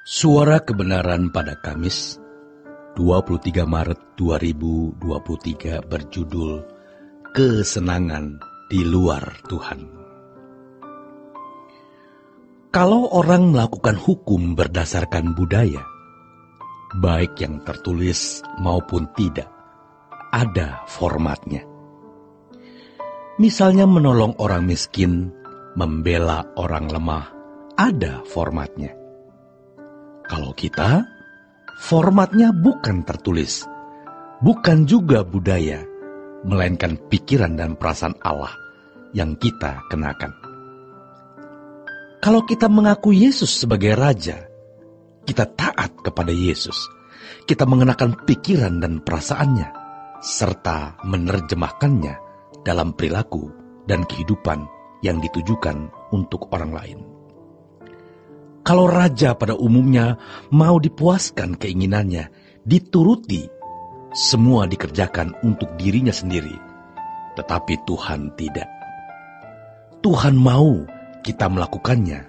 Suara Kebenaran pada Kamis 23 Maret 2023 berjudul Kesenangan di Luar Tuhan. Kalau orang melakukan hukum berdasarkan budaya, baik yang tertulis maupun tidak, ada formatnya. Misalnya menolong orang miskin, membela orang lemah, ada formatnya. Kalau kita, formatnya bukan tertulis, bukan juga budaya, melainkan pikiran dan perasaan Allah yang kita kenakan. Kalau kita mengaku Yesus sebagai Raja, kita taat kepada Yesus. Kita mengenakan pikiran dan perasaannya, serta menerjemahkannya dalam perilaku dan kehidupan yang ditujukan untuk orang lain. Kalau raja pada umumnya mau dipuaskan keinginannya, dituruti, semua dikerjakan untuk dirinya sendiri. Tetapi Tuhan tidak. Tuhan mau kita melakukannya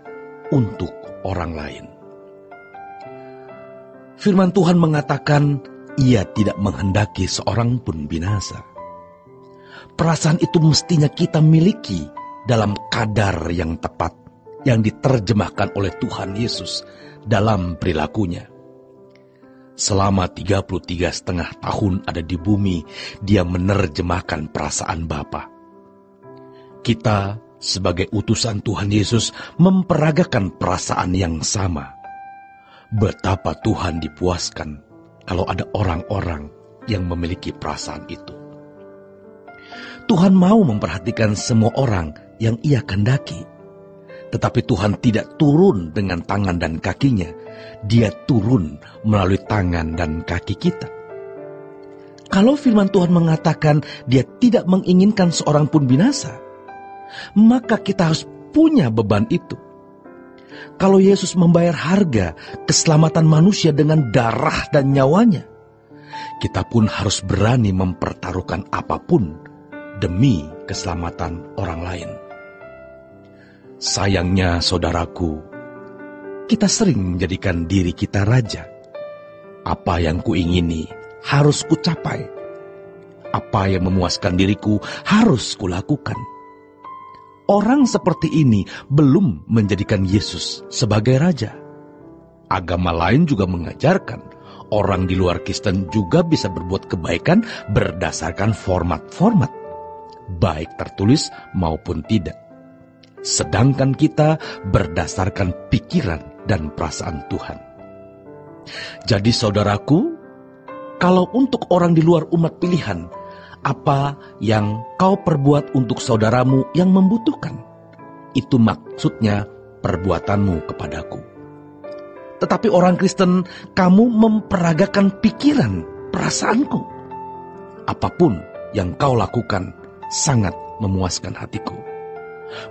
untuk orang lain. Firman Tuhan mengatakan, Ia tidak menghendaki seorang pun binasa. Perasaan itu mestinya kita miliki dalam kadar yang tepat, yang diterjemahkan oleh Tuhan Yesus dalam perilakunya. Selama 33,5 tahun ada di bumi, Dia menerjemahkan perasaan Bapa. Kita sebagai utusan Tuhan Yesus memperagakan perasaan yang sama. Betapa Tuhan dipuaskan kalau ada orang-orang yang memiliki perasaan itu. Tuhan mau memperhatikan semua orang yang Ia kehendaki. Tetapi Tuhan tidak turun dengan tangan dan kakinya. Dia turun melalui tangan dan kaki kita. Kalau firman Tuhan mengatakan Dia tidak menginginkan seorang pun binasa, maka kita harus punya beban itu. Kalau Yesus membayar harga keselamatan manusia dengan darah dan nyawanya, kita pun harus berani mempertaruhkan apapun demi keselamatan orang lain. Sayangnya saudaraku, kita sering menjadikan diri kita raja. Apa yang kuingini harus kucapai. Apa yang memuaskan diriku harus kulakukan. Orang seperti ini belum menjadikan Yesus sebagai raja. Agama lain juga mengajarkan orang di luar Kristen juga bisa berbuat kebaikan berdasarkan format-format, baik tertulis maupun tidak. Sedangkan kita berdasarkan pikiran dan perasaan Tuhan. Jadi saudaraku, kalau untuk orang di luar umat pilihan, apa yang kau perbuat untuk saudaramu yang membutuhkan, itu maksudnya perbuatanmu kepadaku. Tetapi orang Kristen, kamu memperagakan pikiran, perasaanku. Apapun yang kau lakukan sangat memuaskan hatiku.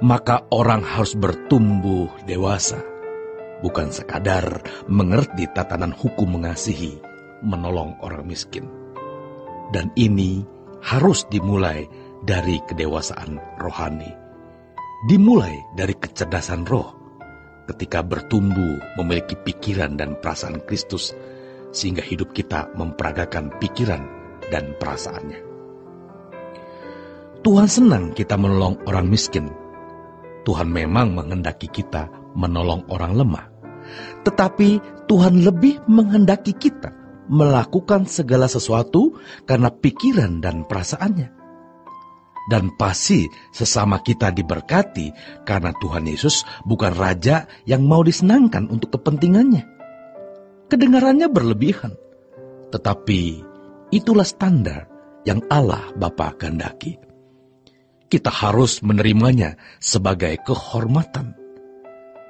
Maka orang harus bertumbuh dewasa, bukan sekadar mengerti tatanan hukum mengasihi, menolong orang miskin. Dan ini harus dimulai dari kedewasaan rohani, dimulai dari kecerdasan roh, ketika bertumbuh memiliki pikiran dan perasaan Kristus, sehingga hidup kita memperagakan pikiran dan perasaannya. Tuhan senang kita menolong orang miskin. Tuhan memang menghendaki kita menolong orang lemah. Tetapi Tuhan lebih menghendaki kita melakukan segala sesuatu karena pikiran dan perasaannya. Dan pasti sesama kita diberkati karena Tuhan Yesus bukan raja yang mau disenangkan untuk kepentingannya. Kedengarannya berlebihan. Tetapi itulah standar yang Allah Bapa kehendaki. Kita harus menerimanya sebagai kehormatan.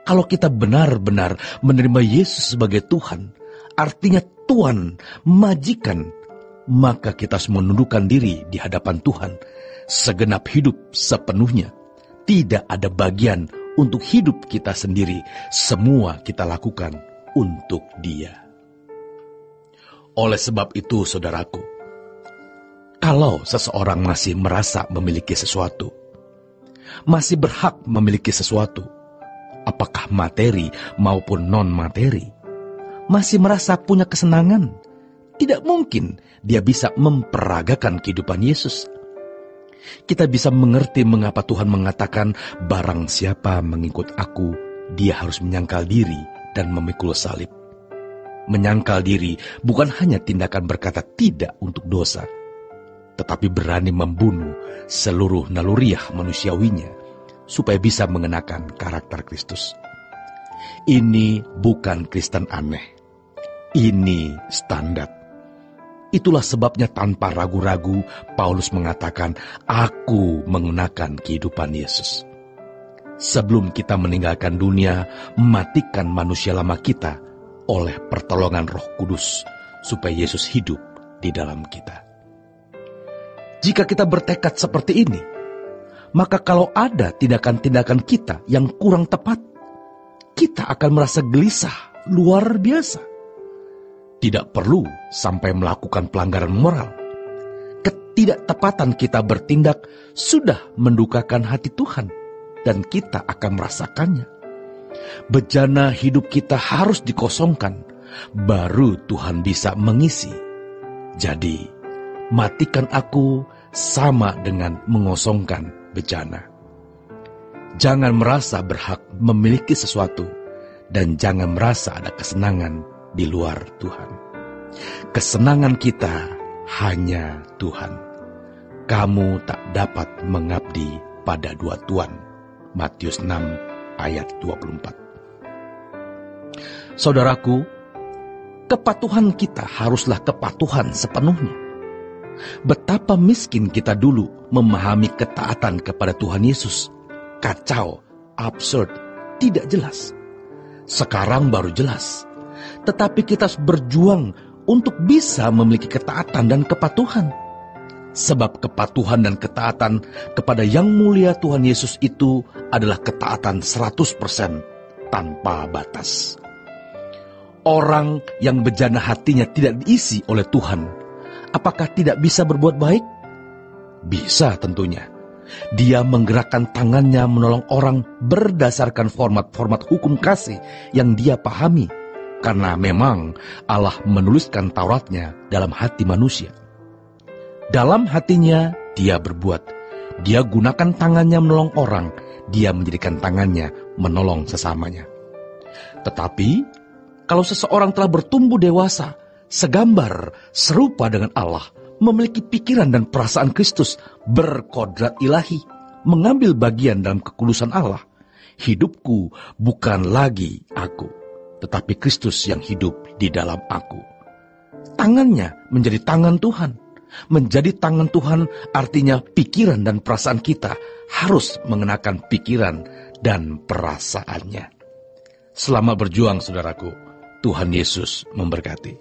Kalau kita benar-benar menerima Yesus sebagai Tuhan, artinya Tuhan, majikan, maka kita harus menundukkan diri di hadapan Tuhan, segenap hidup sepenuhnya. Tidak ada bagian untuk hidup kita sendiri, semua kita lakukan untuk Dia. Oleh sebab itu, saudaraku, kalau seseorang masih merasa memiliki sesuatu, masih berhak memiliki sesuatu, apakah materi maupun non-materi, masih merasa punya kesenangan, tidak mungkin dia bisa memperagakan kehidupan Yesus. Kita bisa mengerti mengapa Tuhan mengatakan, barang siapa mengikut aku, dia harus menyangkal diri dan memikul salib. Menyangkal diri bukan hanya tindakan berkata tidak untuk dosa, tetapi berani membunuh seluruh naluriah manusiawinya, supaya bisa mengenakan karakter Kristus. Ini bukan Kristen aneh. Ini standar. Itulah sebabnya tanpa ragu-ragu Paulus mengatakan, aku menggunakan kehidupan Yesus. Sebelum kita meninggalkan dunia, matikan manusia lama kita oleh pertolongan Roh Kudus, supaya Yesus hidup di dalam kita. Jika kita bertekad seperti ini, maka kalau ada tindakan-tindakan kita yang kurang tepat, kita akan merasa gelisah luar biasa. Tidak perlu sampai melakukan pelanggaran moral. Ketidaktepatan kita bertindak sudah mendukakan hati Tuhan, dan kita akan merasakannya. Bejana hidup kita harus dikosongkan, baru Tuhan bisa mengisi. Jadi, matikan aku sama dengan mengosongkan bejana. Jangan merasa berhak memiliki sesuatu, dan jangan merasa ada kesenangan di luar Tuhan. Kesenangan kita hanya Tuhan. Kamu tak dapat mengabdi pada dua tuan. Matius 6 ayat 24. Saudaraku, kepatuhan kita haruslah kepatuhan sepenuhnya. Betapa miskin kita dulu memahami ketaatan kepada Tuhan Yesus. Kacau, absurd, tidak jelas. Sekarang baru jelas. Tetapi kita harus berjuang untuk bisa memiliki ketaatan dan kepatuhan. Sebab kepatuhan dan ketaatan kepada Yang Mulia Tuhan Yesus itu adalah ketaatan 100% tanpa batas. Orang yang bejana hatinya tidak diisi oleh Tuhan, apakah tidak bisa berbuat baik? Bisa tentunya. Dia menggerakkan tangannya menolong orang berdasarkan format-format hukum kasih yang dia pahami. Karena memang Allah menuliskan Tauratnya dalam hati manusia. Dalam hatinya dia berbuat. Dia gunakan tangannya menolong orang. Dia menjadikan tangannya menolong sesamanya. Tetapi kalau seseorang telah bertumbuh dewasa, segambar, serupa dengan Allah, memiliki pikiran dan perasaan Kristus, berkodrat ilahi, mengambil bagian dalam kekudusan Allah, hidupku bukan lagi aku, tetapi Kristus yang hidup di dalam aku. Tangannya menjadi tangan Tuhan. Menjadi tangan Tuhan artinya pikiran dan perasaan kita harus mengenakan pikiran dan perasaannya. Selamat berjuang, saudaraku. Tuhan Yesus memberkati.